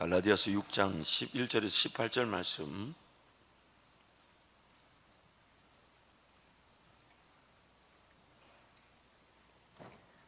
갈라디아서 6장 11절에서 18절 말씀,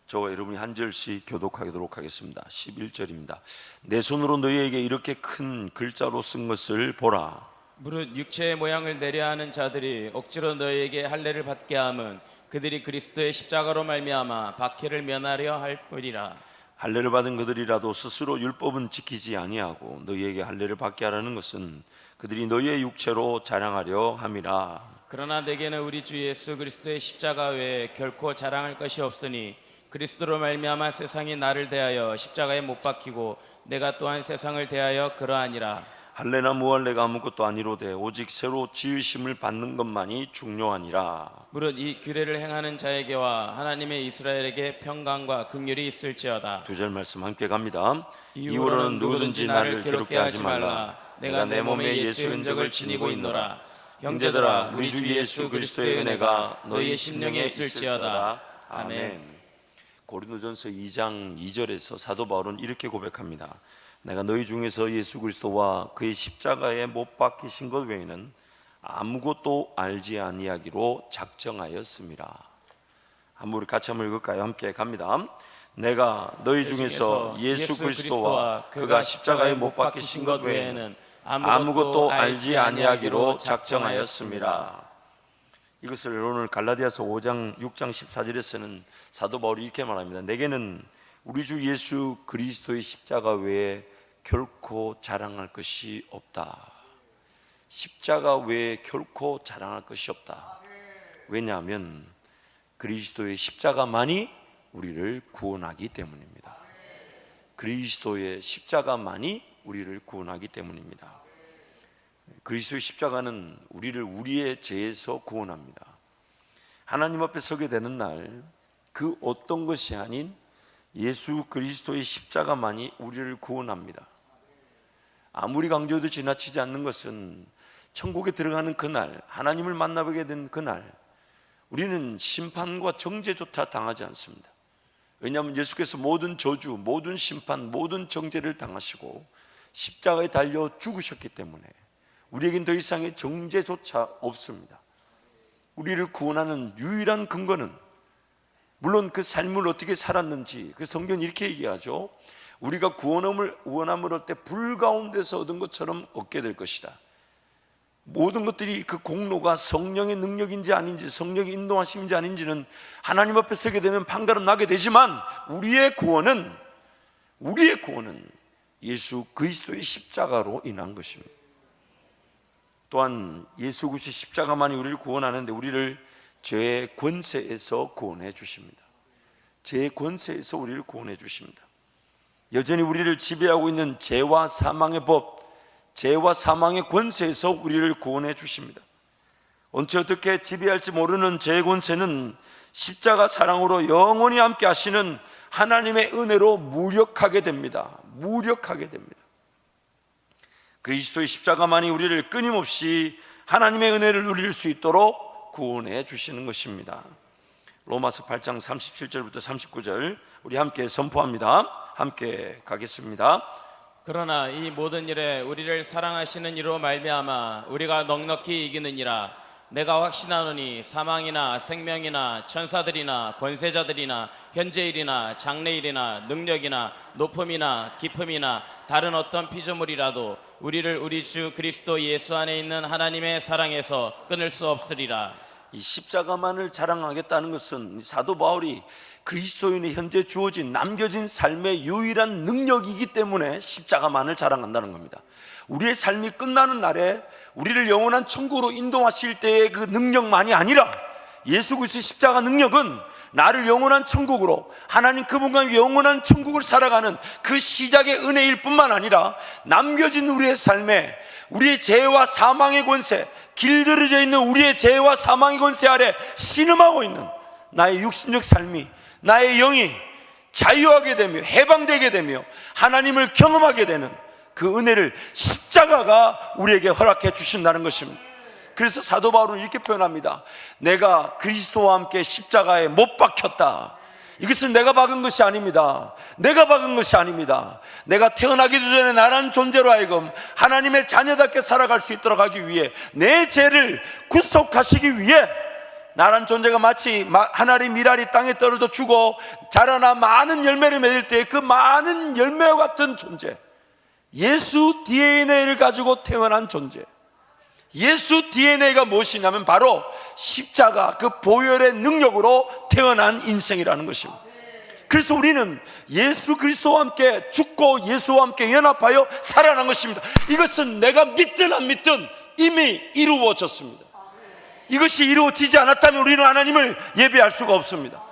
저와 여러분이 한 절씩 교독하도록 하겠습니다. 11절입니다. 내 손으로 너희에게 이렇게 큰 글자로 쓴 것을 보라. 무릇 육체의 모양을 내려 하는 자들이 억지로 너희에게 할례를 받게 함은 그들이 그리스도의 십자가로 말미암아 박해를 면하려 할 뿐이라. 할례를 받은 그들이라도 스스로 율법은 지키지 아니하고 너희에게 할례를 받게 하라는 것은 그들이 너희의 육체로 자랑하려 함이라. 그러나 내게는 우리 주 예수 그리스도의 십자가 외에 결코 자랑할 것이 없으니 그리스도로 말미암아 세상이 나를 대하여 십자가에 못 박히고 내가 또한 세상을 대하여 그러하니라. 할례나 무할례가 아무것도 아니로되 오직 새로 지으심을 받는 것만이 중요하니라. 무릇 이 규례를 행하는 자에게와 하나님의 이스라엘에게 평강과 긍휼이 있을지어다. 2절 말씀 함께 갑니다. 이후로는 누구든지 나를 괴롭게 하지 말라. 내가 내 몸에 예수의 흔적을 지니고 있노라. 형제들아, 우리 주 예수 그리스도의 은혜가 너희의 심령에 있을지어다. 아멘. 고린도전서 2장 2절에서 사도 바울은 이렇게 고백합니다. 내가 너희 중에서 예수 그리스도와 그의 십자가에 못 박히신 것 외에는 아무것도 알지 아니하기로 작정하였습니다. 한번 우리 같이 한번 읽을까요? 함께 갑니다. 내가 너희 중에서 예수 그리스도와 그가 십자가에 못 박히신 것 외에는 아무것도 알지 아니하기로 작정하였습니다. 이것을 오늘 갈라디아서 5장 6장 14절에서는 사도 바울이 이렇게 말합니다. 내게는 우리 주 예수 그리스도의 십자가 외에 결코 자랑할 것이 없다. 십자가 외에 결코 자랑할 것이 없다. 왜냐하면 그리스도의 십자가만이 우리를 구원하기 때문입니다. 그리스도의 십자가만이 우리를 구원하기 때문입니다. 그리스도의 십자가는 우리를 우리의 죄에서 구원합니다. 하나님 앞에 서게 되는 날 그 어떤 것이 아닌 예수 그리스도의 십자가만이 우리를 구원합니다. 아무리 강조해도 지나치지 않는 것은 천국에 들어가는 그날, 하나님을 만나보게 된 그날 우리는 심판과 정죄조차 당하지 않습니다. 왜냐하면 예수께서 모든 저주, 모든 심판, 모든 정죄를 당하시고 십자가에 달려 죽으셨기 때문에 우리에겐 더 이상의 정죄조차 없습니다. 우리를 구원하는 유일한 근거는, 물론 그 삶을 어떻게 살았는지 그 성경이 이렇게 얘기하죠. 우리가 구원함을 얻을 때 불 가운데서 얻은 것처럼 얻게 될 것이다. 모든 것들이 그 공로가 성령의 능력인지 아닌지, 성령의 인도하심인지 아닌지는 하나님 앞에 서게 되면 판가름 나게 되지만 우리의 구원은 예수 그리스도의 십자가로 인한 것입니다. 또한 예수 그리스도의 십자가만이 우리를 구원하는데 우리를 죄의 권세에서 구원해 주십니다. 죄의 권세에서 우리를 구원해 주십니다. 여전히 우리를 지배하고 있는 죄와 사망의 법, 죄와 사망의 권세에서 우리를 구원해 주십니다. 언제 어떻게 지배할지 모르는 죄의 권세는 십자가 사랑으로 영원히 함께 하시는 하나님의 은혜로 무력하게 됩니다. 무력하게 됩니다. 그리스도의 십자가만이 우리를 끊임없이 하나님의 은혜를 누릴 수 있도록 구원해 주시는 것입니다. 로마서 8장 37절부터 39절 우리 함께 선포합니다. 함께 가겠습니다. 그러나 이 모든 일에 우리를 사랑하시는 이로 말미암아 우리가 넉넉히 이기느니라. 내가 확신하노니 사망이나 생명이나 천사들이나 권세자들이나 현재일이나 장래일이나 능력이나 높음이나 깊음이나 다른 어떤 피조물이라도 우리를 우리 주 그리스도 예수 안에 있는 하나님의 사랑에서 끊을 수 없으리라. 이 십자가만을 자랑하겠다는 것은 사도 바울이 그리스도인의 현재 주어진 남겨진 삶의 유일한 능력이기 때문에 십자가만을 자랑한다는 겁니다. 우리의 삶이 끝나는 날에 우리를 영원한 천국으로 인도하실 때의 그 능력만이 아니라 예수 그리스도의 십자가 능력은 나를 영원한 천국으로, 하나님 그분과 영원한 천국을 살아가는 그 시작의 은혜일 뿐만 아니라 남겨진 우리의 삶에 우리의 죄와 사망의 권세, 길들여져 있는 우리의 죄와 사망의 권세 아래 신음하고 있는 나의 육신적 삶이, 나의 영이 자유하게 되며 해방되게 되며 하나님을 경험하게 되는 그 은혜를 십자가가 우리에게 허락해 주신다는 것입니다. 그래서 사도 바울은 이렇게 표현합니다. 내가 그리스도와 함께 십자가에 못 박혔다. 이것은 내가 박은 것이 아닙니다. 내가 박은 것이 아닙니다. 내가 태어나기도 전에 나란 존재로 하여금 하나님의 자녀답게 살아갈 수 있도록 하기 위해, 내 죄를 구속하시기 위해, 나란 존재가 마치 하나의 밀알이 땅에 떨어져 죽어 자라나 많은 열매를 맺을 때 그 많은 열매와 같은 존재, 예수 DNA를 가지고 태어난 존재. 예수 DNA가 무엇이냐면 바로 십자가, 그 보혈의 능력으로 태어난 인생이라는 것입니다. 그래서 우리는 예수 그리스도와 함께 죽고 예수와 함께 연합하여 살아난 것입니다. 이것은 내가 믿든 안 믿든 이미 이루어졌습니다. 이것이 이루어지지 않았다면 우리는 하나님을 예배할 수가 없습니다.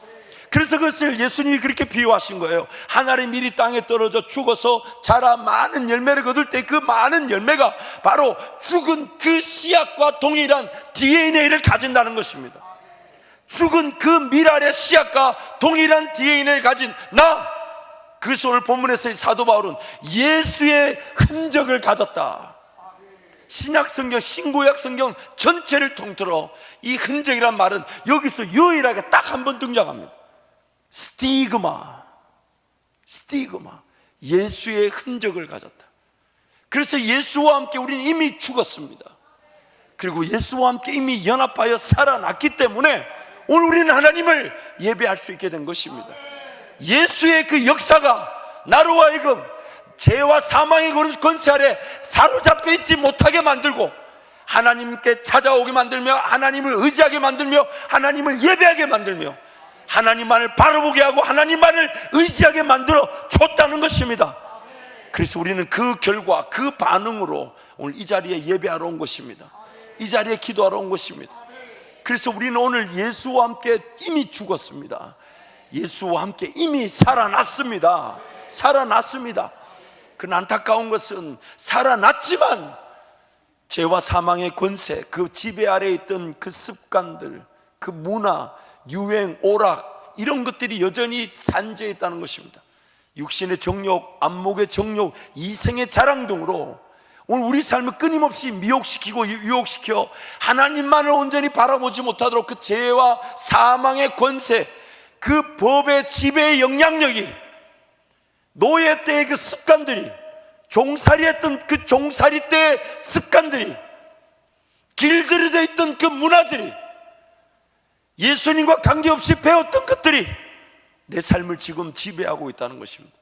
그래서 그것을 예수님이 그렇게 비유하신 거예요. 하나의 밀이 땅에 떨어져 죽어서 자라 많은 열매를 거둘 때 그 많은 열매가 바로 죽은 그 씨앗과 동일한 DNA를 가진다는 것입니다. 죽은 그 밀알의 씨앗과 동일한 DNA를 가진 나, 그래서 오늘 본문에서 사도 바울은 예수의 흔적을 가졌다. 신약 성경, 신구약 성경 전체를 통틀어 이 흔적이란 말은 여기서 유일하게 딱 한 번 등장합니다. 스티그마, 예수의 흔적을 가졌다. 그래서 예수와 함께 우리는 이미 죽었습니다. 그리고 예수와 함께 이미 연합하여 살아났기 때문에 오늘 우리는 하나님을 예배할 수 있게 된 것입니다. 예수의 그 역사가 나로 하여금 죄와 사망의 권세 아래 사로잡혀 있지 못하게 만들고, 하나님께 찾아오게 만들며, 하나님을 의지하게 만들며, 하나님을 예배하게 만들며, 하나님만을 바라보게 하고 하나님만을 의지하게 만들어 줬다는 것입니다. 그래서 우리는 그 결과, 그 반응으로 오늘 이 자리에 예배하러 온 것입니다. 이 자리에 기도하러 온 것입니다. 그래서 우리는 오늘 예수와 함께 이미 죽었습니다. 예수와 함께 이미 살아났습니다. 그 안타까운 것은 살아났지만 죄와 사망의 권세, 그 지배 아래에 있던 그 습관들, 그 문화, 유행, 오락, 이런 것들이 여전히 산재해 있다는 것입니다. 육신의 정욕, 안목의 정욕, 이생의 자랑 등으로 오늘 우리 삶을 끊임없이 미혹시키고 유혹시켜 하나님만을 온전히 바라보지 못하도록 그 죄와 사망의 권세, 그 법의 지배의 영향력이, 노예 때의 그 습관들이, 종살이 했던 그 종살이 때의 습관들이, 길들여져 있던 그 문화들이, 예수님과 관계없이 배웠던 것들이 내 삶을 지금 지배하고 있다는 것입니다.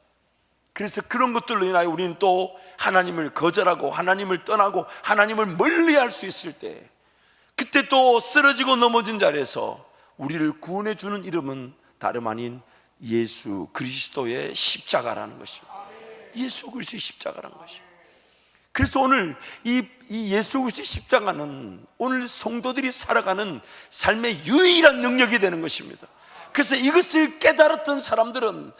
그래서 그런 것들로 인하여 우리는 또 하나님을 거절하고 하나님을 떠나고 하나님을 멀리할 수 있을 때, 그때 또 쓰러지고 넘어진 자리에서 우리를 구원해 주는 이름은 다름 아닌 예수 그리스도의 십자가라는 것입니다. 예수 그리스도의 십자가라는 것입니다. 그래서 오늘 이 예수 그리스도의 십자가는 오늘 성도들이 살아가는 삶의 유일한 능력이 되는 것입니다. 그래서 이것을 깨달았던 사람들은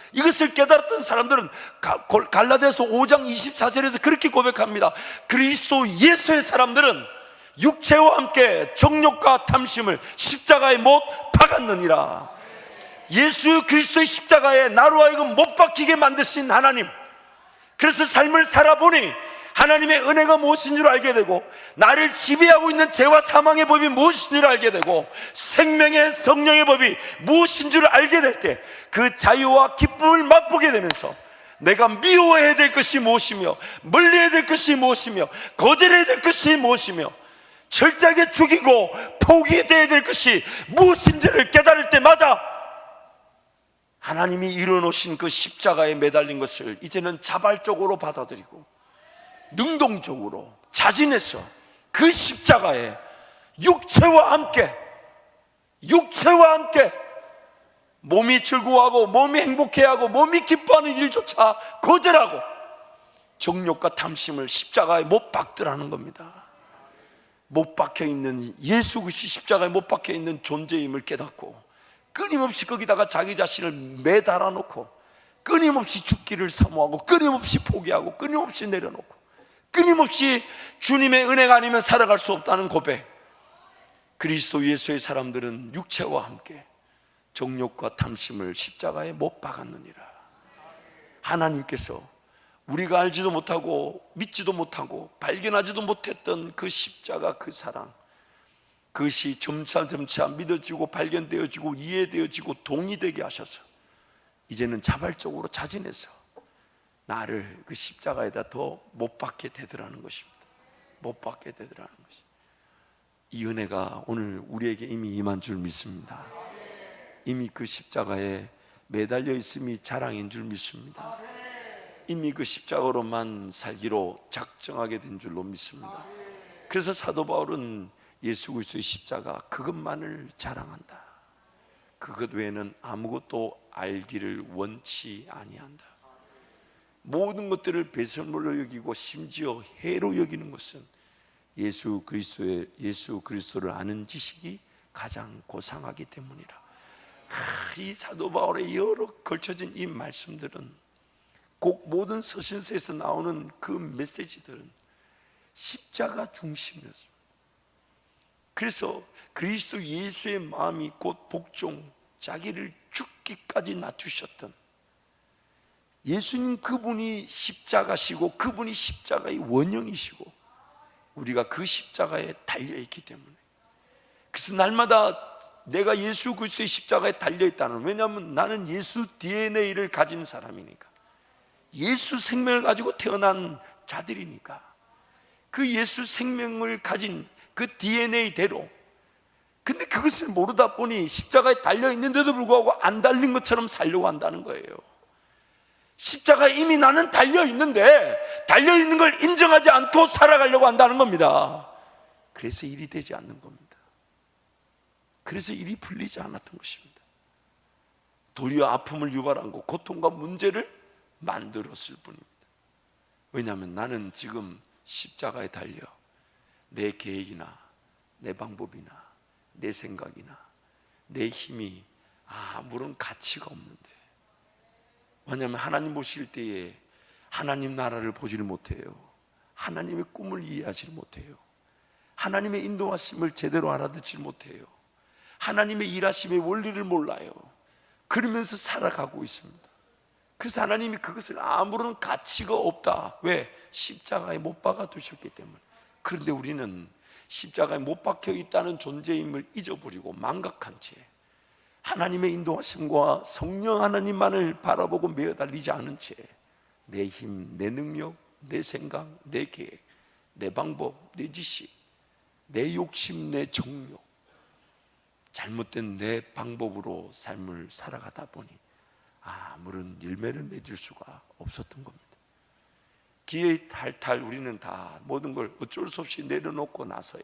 갈라디아서 5장 24절에서 그렇게 고백합니다. 그리스도 예수의 사람들은 육체와 함께 정욕과 탐심을 십자가에 못 박았느니라. 예수 그리스도의 십자가에 나로 하여금 못 박히게 만드신 하나님, 그래서 삶을 살아보니 하나님의 은혜가 무엇인 줄 알게 되고, 나를 지배하고 있는 죄와 사망의 법이 무엇인 줄 알게 되고, 생명의 성령의 법이 무엇인 줄 알게 될 때 그 자유와 기쁨을 맛보게 되면서 내가 미워해야 될 것이 무엇이며, 멀리해야 될 것이 무엇이며, 거절해야 될 것이 무엇이며, 철저하게 죽이고 포기해야 될 것이 무엇인지를 깨달을 때마다 하나님이 이뤄놓으신 그 십자가에 매달린 것을 이제는 자발적으로 받아들이고 능동적으로 자진해서 그 십자가에 육체와 함께 몸이 즐거워하고 몸이 행복해하고 몸이 기뻐하는 일조차 거절하고 정욕과 탐심을 십자가에 못 박더라는 겁니다. 못 박혀있는, 예수 그리스도 십자가에 못 박혀있는 존재임을 깨닫고 끊임없이 거기다가 자기 자신을 매달아 놓고 끊임없이 죽기를 사모하고 끊임없이 포기하고 끊임없이 내려놓고 끊임없이 주님의 은혜가 아니면 살아갈 수 없다는 고백. 그리스도 예수의 사람들은 육체와 함께 정욕과 탐심을 십자가에 못 박았느니라. 하나님께서 우리가 알지도 못하고 믿지도 못하고 발견하지도 못했던 그 십자가, 그 사랑, 그것이 점차 믿어지고 발견되어지고 이해되어지고 동의되게 하셔서 이제는 자발적으로 자진해서 나를 그 십자가에다 더 못 박게 되더라는 것입니다. 못 박게 되더라는 것이. 이 은혜가 오늘 우리에게 이미 임한 줄 믿습니다. 이미 그 십자가에 매달려 있음이 자랑인 줄 믿습니다. 이미 그 십자가로만 살기로 작정하게 된 줄로 믿습니다. 그래서 사도 바울은 예수 그리스도의 십자가 그것만을 자랑한다. 그것 외에는 아무것도 알기를 원치 아니한다. 모든 것들을 배설물로 여기고 심지어 해로 여기는 것은 예수 그리스도를 아는 지식이 가장 고상하기 때문이라. 이 사도 바울의 여러 걸쳐진 이 말씀들은 꼭 모든 서신서에서 나오는 그 메시지들은 십자가 중심이었습니다. 그래서 그리스도 예수의 마음이 곧 복종, 자기를 죽기까지 낮추셨던 예수님, 그분이 십자가시고 그분이 십자가의 원형이시고 우리가 그 십자가에 달려있기 때문에, 그래서 날마다 내가 예수 그리스도의 십자가에 달려있다는, 왜냐하면 나는 예수 DNA를 가진 사람이니까, 예수 생명을 가지고 태어난 자들이니까, 그 예수 생명을 가진 그 DNA대로, 근데 그것을 모르다 보니 십자가에 달려있는데도 불구하고 안 달린 것처럼 살려고 한다는 거예요. 십자가에 이미 나는 달려있는데 달려있는 걸 인정하지 않고 살아가려고 한다는 겁니다. 그래서 일이 되지 않는 겁니다. 그래서 일이 풀리지 않았던 것입니다. 도리어 아픔을 유발한 거, 고통과 문제를 만들었을 뿐입니다. 왜냐하면 나는 지금 십자가에 달려 내 계획이나 내 방법이나 내 생각이나 내 힘이 아무런 가치가 없는데, 왜냐하면 하나님 보실 때에 하나님 나라를 보지를 못해요. 하나님의 꿈을 이해하지 못해요. 하나님의 인도하심을 제대로 알아듣지 못해요. 하나님의 일하심의 원리를 몰라요. 그러면서 살아가고 있습니다. 그래서 하나님이 그것을 아무런 가치가 없다. 왜? 십자가에 못 박아 두셨기 때문에. 그런데 우리는 십자가에 못 박혀 있다는 존재임을 잊어버리고 망각한 채 하나님의 인도하심과 성령 하나님만을 바라보고 매어달리지 않은 채 내 힘, 내 능력, 내 생각, 내 계획, 내 방법, 내 지식, 내 욕심, 내 정욕, 잘못된 내 방법으로 삶을 살아가다 보니 아무런 열매를 맺을 수가 없었던 겁니다. 기회에 탈탈 우리는 다 모든 걸 어쩔 수 없이 내려놓고 나서야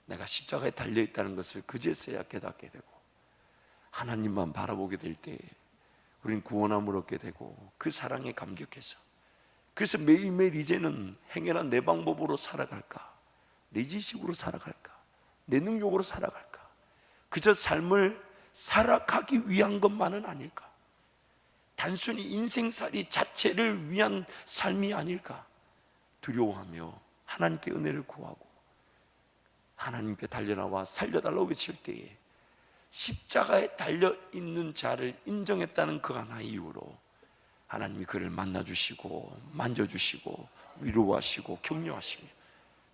내가 십자가에 달려있다는 것을 그제서야 깨닫게 되고, 하나님만 바라보게 될 때 우리는 구원함을 얻게 되고 그 사랑에 감격해서, 그래서 매일매일 이제는 행여나 내 방법으로 살아갈까, 내 지식으로 살아갈까, 내 능력으로 살아갈까, 그저 삶을 살아가기 위한 것만은 아닐까, 단순히 인생살이 자체를 위한 삶이 아닐까 두려워하며 하나님께 은혜를 구하고 하나님께 달려나와 살려달라고 외칠 때에 십자가에 달려있는 자를 인정했다는 그 하나의 이유로 하나님이 그를 만나주시고 만져주시고 위로하시고 격려하시며,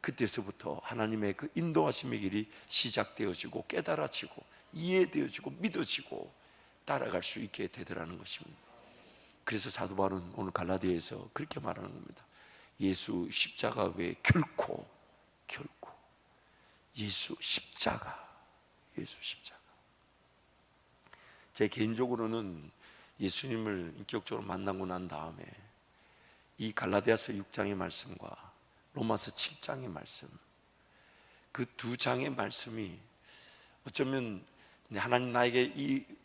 그때서부터 하나님의 그 인도하심의 길이 시작되어지고 깨달아지고 이해되어지고 믿어지고 따라갈 수 있게 되더라는 것입니다. 그래서 사도 바울은 오늘 갈라디아에서 그렇게 말하는 겁니다. 예수 십자가 외에 결코 예수 십자가. 제 개인적으로는 예수님을 인격적으로 만나고 난 다음에 이 갈라디아서 6장의 말씀과 로마서 7장의 말씀, 그 두 장의 말씀이 어쩌면 하나님 나에게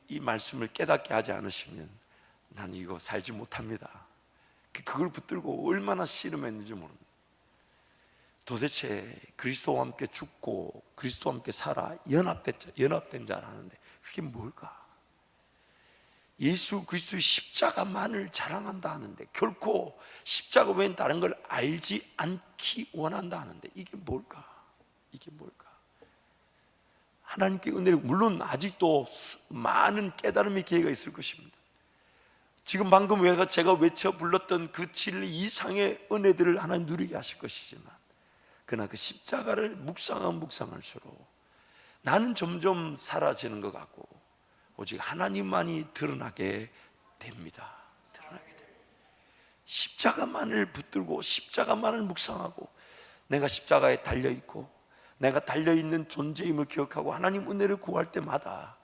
이 말씀을 깨닫게 하지 않으시면 난 이거 살지 못합니다. 그걸 붙들고 얼마나 씨름했는지 모릅니다. 도대체 그리스도와 함께 죽고 그리스도와 함께 살아 연합된 자라는데 그게 뭘까? 예수 그리스도의 십자가만을 자랑한다 하는데 결코 십자가 외엔 다른 걸 알지 않기 원한다 하는데 이게 뭘까? 하나님께 은혜를, 물론 아직도 많은 깨달음의 기회가 있을 것입니다. 지금 방금 제가 외쳐 불렀던 그 진리 이상의 은혜들을 하나님 누리게 하실 것이지만, 그러나 그 십자가를 묵상할수록 나는 점점 사라지는 것 같고 오직 하나님만이 드러나게 됩니다. 드러나게 됩니다. 십자가만을 붙들고 십자가만을 묵상하고 내가 십자가에 달려있고 내가 달려있는 존재임을 기억하고 하나님 은혜를 구할 때마다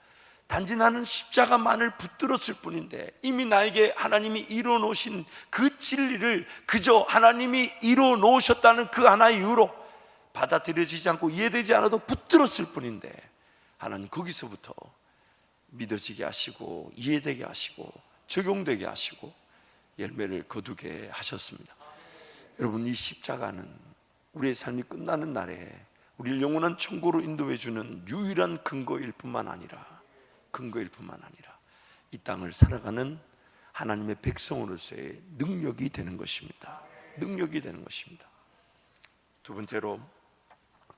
단지 나는 십자가만을 붙들었을 뿐인데 이미 나에게 하나님이 이루어놓으신 그 진리를 그저 하나님이 이루어놓으셨다는 그 하나의 이유로 받아들여지지 않고 이해되지 않아도 붙들었을 뿐인데 하나님 거기서부터 믿어지게 하시고 이해되게 하시고 적용되게 하시고 열매를 거두게 하셨습니다. 여러분, 이 십자가는 우리의 삶이 끝나는 날에 우리를 영원한 천국으로 인도해 주는 유일한 근거일 뿐만 아니라 이 땅을 살아가는 하나님의 백성으로서의 능력이 되는 것입니다. 능력이 되는 것입니다. 두 번째로,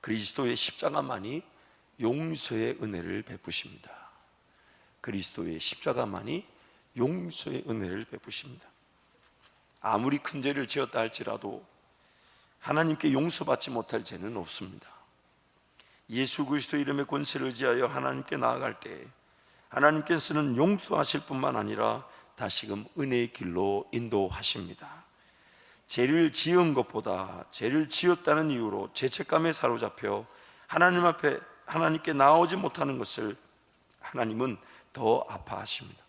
그리스도의 십자가만이 용서의 은혜를 베푸십니다. 그리스도의 십자가만이 용서의 은혜를 베푸십니다. 아무리 큰 죄를 지었다 할지라도 하나님께 용서받지 못할 죄는 없습니다. 예수 그리스도 이름의 권세를 의지하여 하나님께 나아갈 때 하나님께서는 용서하실 뿐만 아니라 다시금 은혜의 길로 인도하십니다. 죄를 지은 것보다 죄를 지었다는 이유로 죄책감에 사로잡혀 하나님 앞에 하나님께 나오지 못하는 것을 하나님은 더 아파하십니다.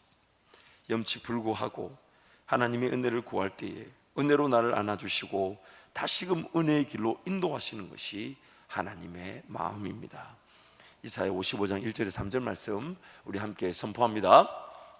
염치불구하고 하나님의 은혜를 구할 때에 은혜로 나를 안아주시고 다시금 은혜의 길로 인도하시는 것이 하나님의 마음입니다. 이사야 55장 1절에 3절 말씀 우리 함께 선포합니다.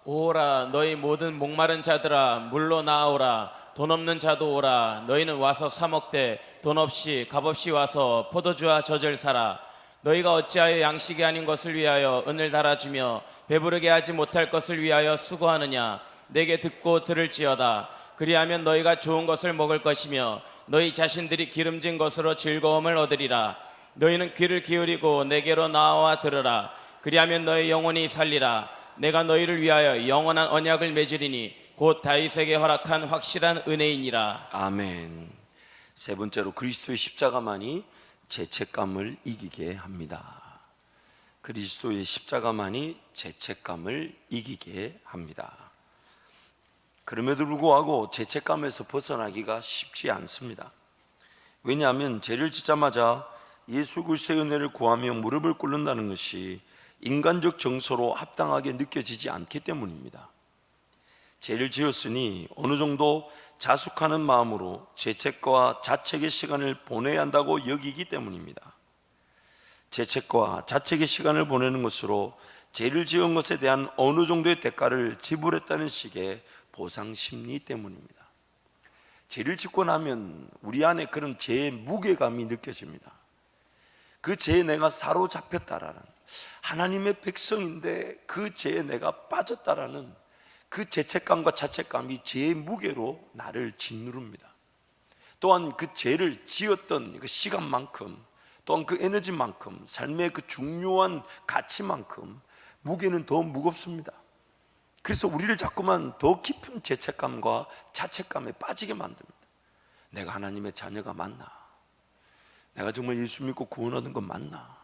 오라 너희 모든 목마른 자들아 물로 나오라 돈 없는 자도 오라 너희는 와서 사 먹되 돈 없이 값없이 와서 포도주와 젖을 사라. 너희가 어찌하여 양식이 아닌 것을 위하여 은을 달아주며 배부르게 하지 못할 것을 위하여 수고하느냐. 내게 듣고 들을지어다. 그리하면 너희가 좋은 것을 먹을 것이며 너희 자신들이 기름진 것으로 즐거움을 얻으리라. 너희는 귀를 기울이고 내게로 나와 들으라. 그리하면 너희 영혼이 살리라. 내가 너희를 위하여 영원한 언약을 맺으리니 곧 다윗에게 허락한 확실한 은혜이니라. 아멘. 세 번째로, 그리스도의 십자가만이 죄책감을 이기게 합니다. 그리스도의 십자가만이 죄책감을 이기게 합니다. 그럼에도 불구하고 죄책감에서 벗어나기가 쉽지 않습니다. 왜냐하면 죄를 짓자마자 예수 그리스도의 은혜를 구하며 무릎을 꿇는다는 것이 인간적 정서로 합당하게 느껴지지 않기 때문입니다. 죄를 지었으니 어느 정도 자숙하는 마음으로 죄책과 자책의 시간을 보내야 한다고 여기기 때문입니다. 죄책과 자책의 시간을 보내는 것으로 죄를 지은 것에 대한 어느 정도의 대가를 지불했다는 식의 보상 심리 때문입니다. 죄를 짓고 나면 우리 안에 그런 죄의 무게감이 느껴집니다. 그 죄에 내가 사로잡혔다라는, 하나님의 백성인데 그 죄에 내가 빠졌다라는 그 죄책감과 자책감이 죄의 무게로 나를 짓누릅니다. 또한 그 죄를 지었던 그 시간만큼, 또한 그 에너지만큼, 삶의 그 중요한 가치만큼 무게는 더 무겁습니다. 그래서 우리를 자꾸만 더 깊은 죄책감과 자책감에 빠지게 만듭니다. 내가 하나님의 자녀가 맞나? 내가 정말 예수 믿고 구원 얻은 건 맞나?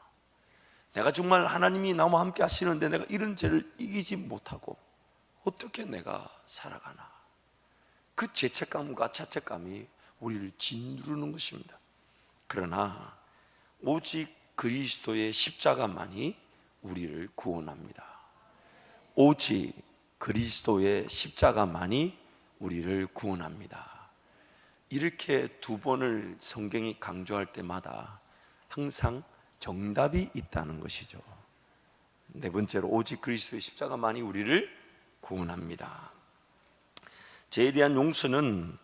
내가 정말 하나님이 나와 함께 하시는데 내가 이런 죄를 이기지 못하고 어떻게 내가 살아가나? 그 죄책감과 자책감이 우리를 짓누르는 것입니다. 그러나 오직 그리스도의 십자가만이 우리를 구원합니다. 오직 그리스도의 십자가만이 우리를 구원합니다. 이렇게 두 번을 성경이 강조할 때마다 항상 정답이 있다는 것이죠. 네 번째로, 오직 그리스도의 십자가만이 우리를 구원합니다. 죄에 대한 용서는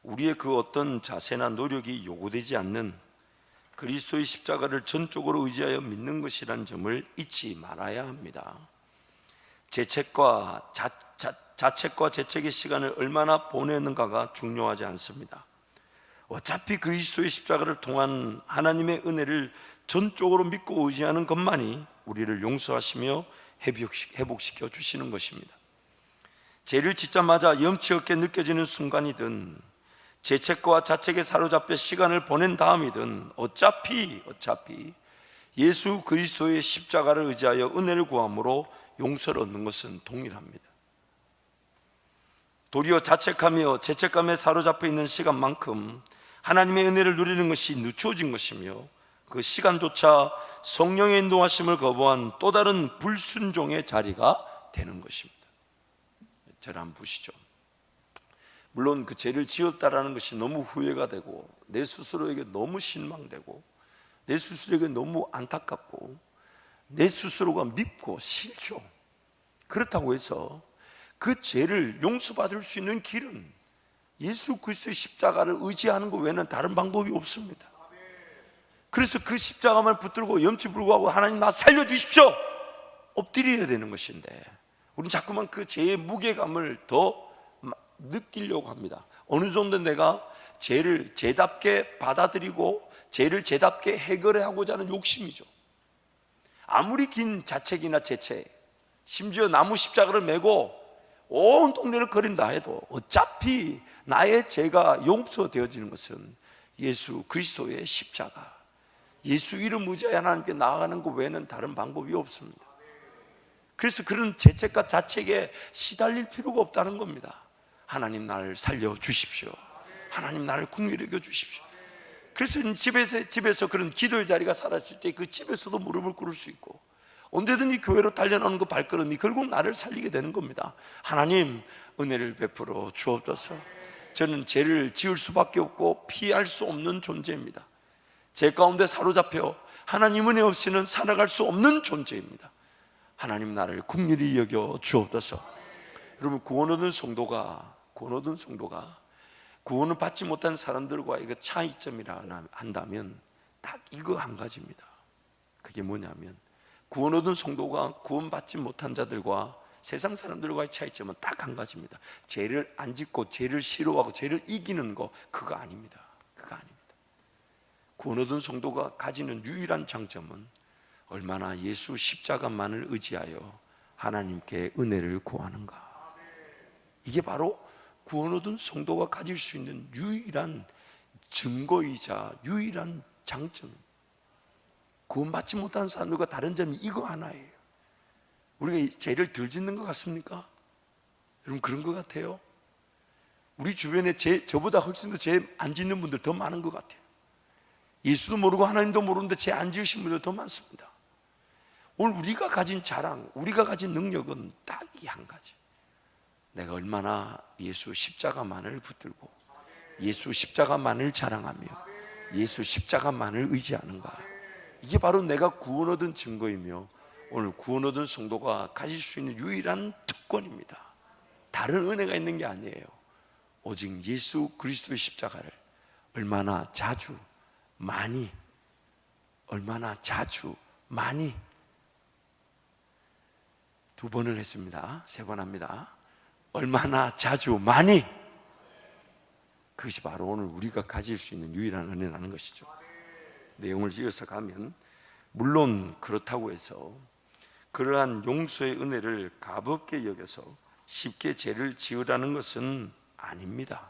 우리의 그 어떤 자세나 노력이 요구되지 않는 그리스도의 십자가를 전적으로 의지하여 믿는 것이라는 점을 잊지 말아야 합니다. 자책과 죄책의 시간을 얼마나 보내는가가 중요하지 않습니다. 어차피 그리스도의 십자가를 통한 하나님의 은혜를 전적으로 믿고 의지하는 것만이 우리를 용서하시며 회복시켜 주시는 것입니다. 죄를 짓자마자 염치 없게 느껴지는 순간이든 죄책과 자책에 사로잡혀 시간을 보낸 다음이든 어차피 예수 그리스도의 십자가를 의지하여 은혜를 구함으로 용서를 얻는 것은 동일합니다. 도리어 자책하며 죄책감에 사로잡혀 있는 시간만큼 하나님의 은혜를 누리는 것이 늦춰진 것이며, 그 시간조차 성령의 인도하심을 거부한 또 다른 불순종의 자리가 되는 것입니다. 저를 한번 보시죠. 물론 그 죄를 지었다라는 것이 너무 후회가 되고, 내 스스로에게 너무 실망되고, 내 스스로에게 너무 안타깝고, 내 스스로가 밉고 싫죠. 그렇다고 해서 그 죄를 용서받을 수 있는 길은 예수 그리스도의 십자가를 의지하는 것 외에는 다른 방법이 없습니다. 그래서 그 십자가만 붙들고 염치불구하고 하나님 나 살려주십시오 엎드려야 되는 것인데, 우리는 자꾸만 그 죄의 무게감을 더 느끼려고 합니다. 어느 정도 내가 죄를 죄답게 받아들이고 죄를 죄답게 해결하고자 하는 욕심이죠. 아무리 긴 자책이나 죄책, 심지어 나무 십자가를 메고 온 동네를 거린다 해도 어차피 나의 죄가 용서되어지는 것은 예수 그리스도의 십자가, 예수 이름 의지하여 하나님께 나아가는 것 외에는 다른 방법이 없습니다. 그래서 그런 죄책과 자책에 시달릴 필요가 없다는 겁니다. 하나님 나를 살려주십시오. 하나님 나를 긍휼히 여겨 주십시오. 그래서 집에서 그런 기도의 자리가 살았을 때 그 집에서도 무릎을 꿇을 수 있고, 언제든지 교회로 달려나오는 그 발걸음이 결국 나를 살리게 되는 겁니다. 하나님 은혜를 베풀어 주옵소서. 저는 죄를 지을 수밖에 없고 피할 수 없는 존재입니다. 죄 가운데 사로잡혀 하나님 은혜 없이는 살아갈 수 없는 존재입니다. 하나님 나를 긍휼히 여겨 주옵소서. 여러분, 구원 얻은 성도가 구원을 받지 못한 사람들과의 그 차이점이라 한다면 딱 이거 한 가지입니다. 그게 뭐냐면, 구원 얻은 성도가 구원받지 못한 자들과 세상 사람들과의 차이점은 딱 한 가지입니다. 죄를 안 짓고 죄를 싫어하고 죄를 이기는 거, 그거 아닙니다. 그거 아닙니다. 구원 얻은 성도가 가지는 유일한 장점은 얼마나 예수 십자가만을 의지하여 하나님께 은혜를 구하는가. 이게 바로 구원 얻은 성도가 가질 수 있는 유일한 증거이자 유일한 장점입니다. 구원받지 못한 사람들과 다른 점이 이거 하나예요. 우리가 죄를 덜 짓는 것 같습니까? 여러분, 그런 것 같아요. 우리 주변에 저보다 훨씬 더 죄 안 짓는 분들 더 많은 것 같아요. 예수도 모르고 하나님도 모르는데 죄 안 지으신 분들 더 많습니다. 오늘 우리가 가진 자랑, 우리가 가진 능력은 딱 이 한 가지. 내가 얼마나 예수 십자가만을 붙들고 예수 십자가만을 자랑하며 예수 십자가만을 의지하는가. 이게 바로 내가 구원 얻은 증거이며 오늘 구원 얻은 성도가 가질 수 있는 유일한 특권입니다. 다른 은혜가 있는 게 아니에요. 오직 예수 그리스도의 십자가를 얼마나 자주 많이 두 번을 했습니다. 세 번 합니다. 얼마나 자주 많이, 그것이 바로 오늘 우리가 가질 수 있는 유일한 은혜라는 것이죠. 내용을 이어서 가면, 물론 그렇다고 해서 그러한 용서의 은혜를 가볍게 여겨서 쉽게 죄를 지으라는 것은 아닙니다.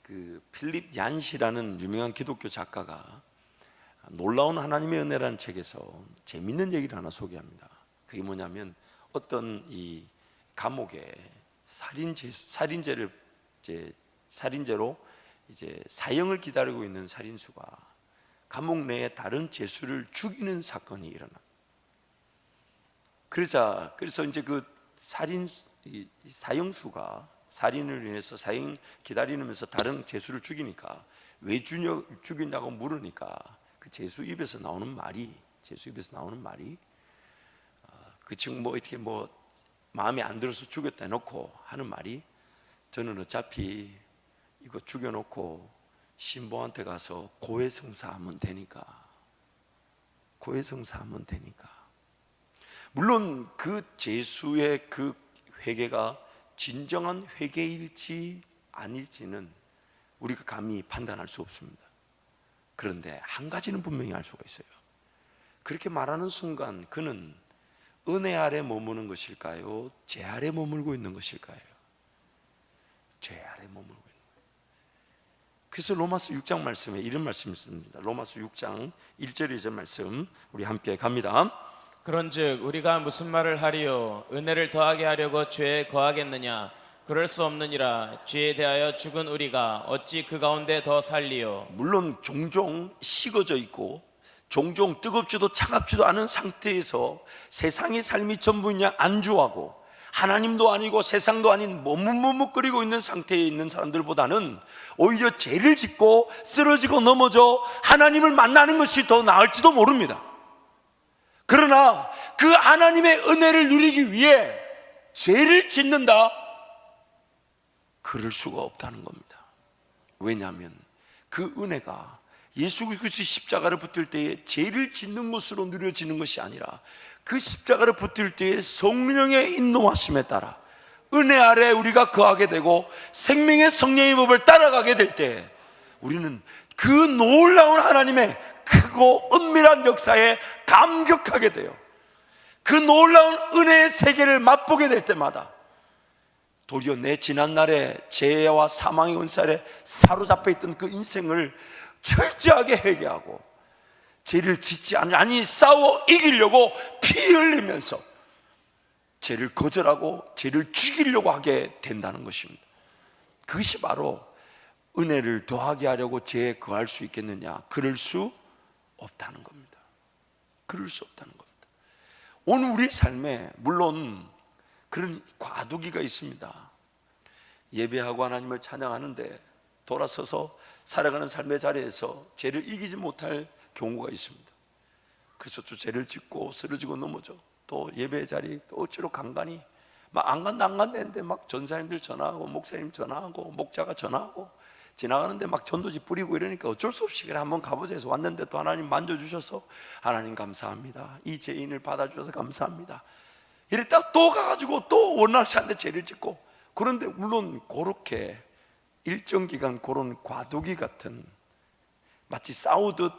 그 필립 얀시라는 유명한 기독교 작가가 놀라운 하나님의 은혜라는 책에서 재밌는 얘기를 하나 소개합니다. 그게 뭐냐면, 어떤 이 감옥에 살인죄로 이제 사형을 기다리고 있는 살인수가 감옥 내에 다른 죄수를 죽이는 사건이 일어나. 그래서 이제 그 사형수가 살인을 인해서 사형 기다리면서 다른 죄수를 죽이니까 왜 죽이냐고 물으니까 그 죄수 입에서 나오는 말이 그 친구 뭐 어떻게 뭐 마음에 안 들어서 죽였다 해놓고 하는 말이, 저는 어차피 이거 죽여놓고 신부한테 가서 고해성사하면 되니까. 물론 그 죄수의 그 회개가 진정한 회개일지 아닐지는 우리가 감히 판단할 수 없습니다. 그런데 한 가지는 분명히 알 수가 있어요. 그렇게 말하는 순간 그는 은혜 아래 머무는 것일까요? 죄 아래 머물고 있는 것일까요? 죄 아래 머물고 있는 거예요. 그래서 로마서 6장 말씀에 이런 말씀이 있습니다. 로마서 6장 1절 2절 말씀 우리 함께 갑니다. 그런즉 우리가 무슨 말을 하리요? 은혜를 더하게 하려고 죄에 거하겠느냐? 그럴 수 없느니라. 죄에 대하여 죽은 우리가 어찌 그 가운데 더 살리요. 물론 종종 식어져 있고 종종 뜨겁지도 차갑지도 않은 상태에서 세상의 삶이 전부인 양 안주하고 하나님도 아니고 세상도 아닌 머뭇머뭇거리고 있는 상태에 있는 사람들보다는 오히려 죄를 짓고 쓰러지고 넘어져 하나님을 만나는 것이 더 나을지도 모릅니다. 그러나 그 하나님의 은혜를 누리기 위해 죄를 짓는다? 그럴 수가 없다는 겁니다. 왜냐하면 그 은혜가 예수 그리스도의 십자가를 붙들 때에 죄를 짓는 것으로 누려지는 것이 아니라 그 십자가를 붙들 때에 성령의 인도하심에 따라 은혜 아래 우리가 거하게 되고 생명의 성령의 법을 따라가게 될 때 우리는 그 놀라운 하나님의 크고 은밀한 역사에 감격하게 돼요. 그 놀라운 은혜의 세계를 맛보게 될 때마다 도리어 내 지난날의 죄와 사망의 은살에 사로잡혀 있던 그 인생을 철저하게 회개하고 죄를 짓지 아니 싸워 이기려고 피 흘리면서 죄를 거절하고 죄를 죽이려고 하게 된다는 것입니다. 그것이 바로 은혜를 더하게 하려고 죄에 거할 수 있겠느냐? 그럴 수 없다는 겁니다. 그럴 수 없다는 겁니다. 오늘 우리 삶에 물론 그런 과도기가 있습니다. 예배하고 하나님을 찬양하는데 돌아서서 살아가는 삶의 자리에서 죄를 이기지 못할 경우가 있습니다. 그래서 또 죄를 짓고 쓰러지고 넘어져 또 예배의 자리 또 어찌로 간간히 막 안 간다 했는데 막 전사님들 전화하고 목사님 전화하고 목자가 전화하고 지나가는데 막 전도지 뿌리고 이러니까 어쩔 수 없이 그래 한번 가보자 해서 왔는데 또 하나님 만져주셔서 하나님 감사합니다. 이 죄인을 받아주셔서 감사합니다. 이랬다가 또 가가지고 또 원활치 않는데 죄를 짓고 그런데 물론 그렇게 일정 기간 그런 과도기 같은 마치 싸우듯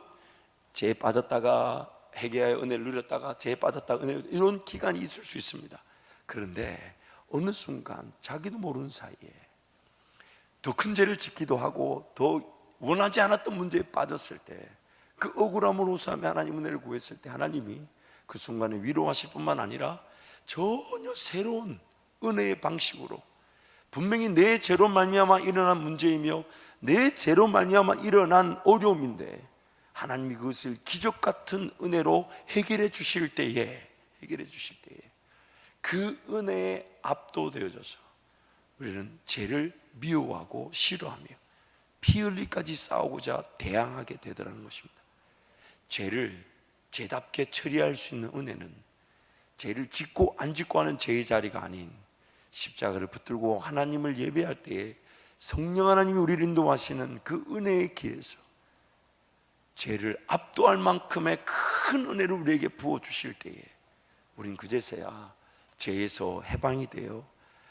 죄에 빠졌다가 회개의 은혜를 누렸다가 죄에 빠졌다가 은혜를 이런 기간이 있을 수 있습니다. 그런데 어느 순간 자기도 모르는 사이에 더 큰 죄를 짓기도 하고 더 원하지 않았던 문제에 빠졌을 때 그 억울함으로서 하나님 은혜를 구했을 때 하나님이 그 순간에 위로하실 뿐만 아니라 전혀 새로운 은혜의 방식으로 분명히 내 죄로 말미암아 일어난 문제이며 내 죄로 말미암아 일어난 어려움인데 하나님이 그것을 기적 같은 은혜로 해결해 주실 때에 그 은혜에 압도되어져서 우리는 죄를 미워하고 싫어하며 피 흘리까지 싸우고자 대항하게 되더라는 것입니다. 죄를 죄답게 처리할 수 있는 은혜는 죄를 짓고 안 짓고 하는 죄의 자리가 아닌 십자가를 붙들고 하나님을 예배할 때에 성령 하나님이 우리를 인도하시는 그 은혜의 길에서 죄를 압도할 만큼의 큰 은혜를 우리에게 부어주실 때에 우린 그제서야 죄에서 해방이 되어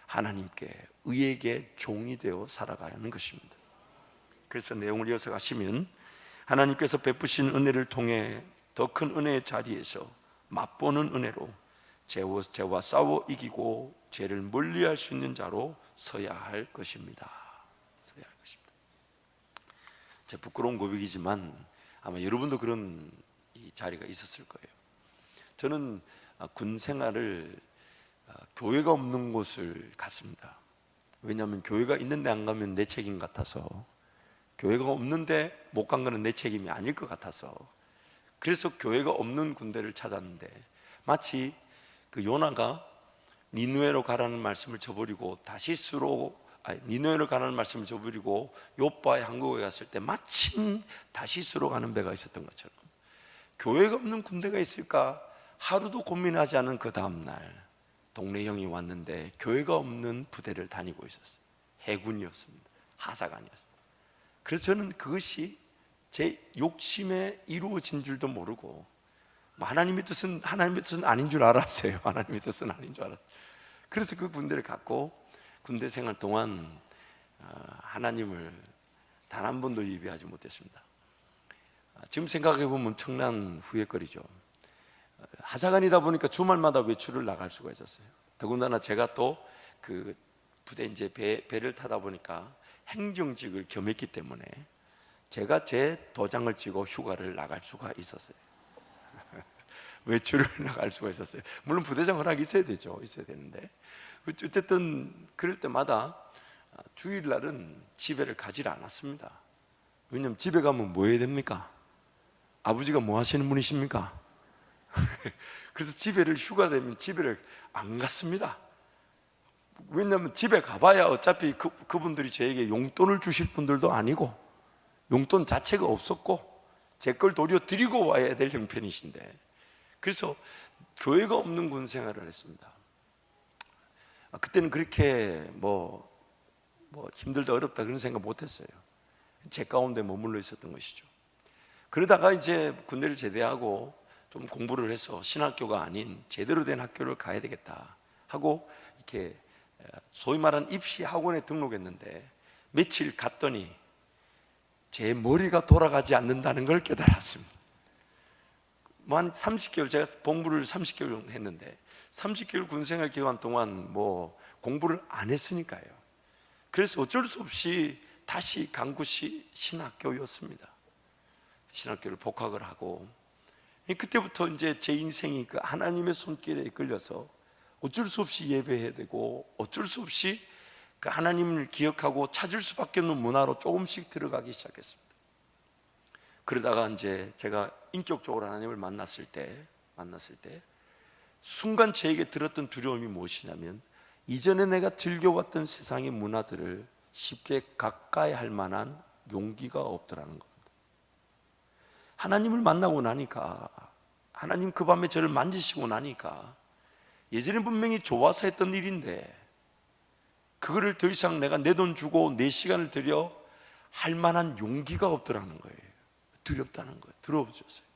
하나님께 의에게 종이 되어 살아가야 하는 것입니다. 그래서 내용을 이어서 가시면 하나님께서 베푸신 은혜를 통해 더 큰 은혜의 자리에서 맛보는 은혜로 죄와 싸워 이기고 죄를 멀리할 수 있는 자로 서야 할 것입니다. 제 부끄러운 고백이지만 아마 여러분도 그런 자리가 있었을 거예요. 저는 군 생활을 교회가 없는 곳을 갔습니다. 왜냐하면 교회가 있는데 안 가면 내 책임 같아서, 교회가 없는데 못 간 거는 내 책임이 아닐 것 같아서, 그래서 교회가 없는 군대를 찾았는데 마치 그 요나가 니느웨로 가라는 말씀을 저버리고 니느웨로 가라는 말씀을 저버리고 요빠의 항구에 갔을 때 마침 다시스로 가는 배가 있었던 것처럼 교회가 없는 군대가 있을까 하루도 고민하지 않은 그 다음날 동네 형이 왔는데 교회가 없는 부대를 다니고 있었어요. 해군이었습니다. 하사관이었습니다. 그래서 저는 그것이 제 욕심에 이루어진 줄도 모르고 하나님의 뜻은 아닌 줄 알았어요. 하나님의 뜻은 아닌 줄 알았어요. 그래서 그 군대를 갖고 군대 생활 동안 하나님을 단 한 번도 예배하지 못했습니다. 지금 생각해 보면 엄청난 후회거리죠. 하사관이다 보니까 주말마다 외출을 나갈 수가 있었어요. 더군다나 제가 또 그 부대 이제 배를 타다 보니까 행정직을 겸했기 때문에 제가 제 도장을 찍고 휴가를 나갈 수가 있었어요. 외출을 나갈 수가 있었어요. 물론 부대장 허락이 있어야 되죠. 있어야 되는데 어쨌든 그럴 때마다 주일날은 집에를 가지 않았습니다. 왜냐하면 집에 가면 뭐 해야 됩니까? 아버지가 뭐 하시는 분이십니까? 그래서 집에를 휴가 되면 집에를 안 갔습니다. 왜냐하면 집에 가봐야 어차피 그분들이 저에게 용돈을 주실 분들도 아니고 용돈 자체가 없었고 제 걸 도리어 드리고 와야 될 형편이신데, 그래서 교회가 없는 군 생활을 했습니다. 그때는 그렇게 뭐 힘들다 어렵다 그런 생각 못 했어요. 제 가운데 머물러 있었던 것이죠. 그러다가 이제 군대를 제대하고 좀 공부를 해서 신학교가 아닌 제대로 된 학교를 가야 되겠다 하고 이렇게 소위 말하는 입시 학원에 등록했는데 며칠 갔더니 제 머리가 돌아가지 않는다는 걸 깨달았습니다. 한 30개월, 제가 복무를 30개월 했는데 30개월 군생활 기간 동안 뭐 공부를 안 했으니까요. 그래서 어쩔 수 없이 다시 간 곳이 신학교였습니다. 신학교를 복학을 하고 그때부터 이제 제 인생이 그 하나님의 손길에 이끌려서 어쩔 수 없이 예배해야 되고 어쩔 수 없이 그 하나님을 기억하고 찾을 수밖에 없는 문화로 조금씩 들어가기 시작했습니다. 그러다가 이제 제가 인격적으로 하나님을 만났을 때 순간 저에게 들었던 두려움이 무엇이냐면 이전에 내가 즐겨왔던 세상의 문화들을 쉽게 가까이 할 만한 용기가 없더라는 겁니다. 하나님을 만나고 나니까, 하나님 그 밤에 저를 만지시고 나니까 예전에 분명히 좋아서 했던 일인데 그거를 더 이상 내가 내 돈 주고 내 시간을 들여 할 만한 용기가 없더라는 거예요. 두렵다는 거예요. 두려워졌어요.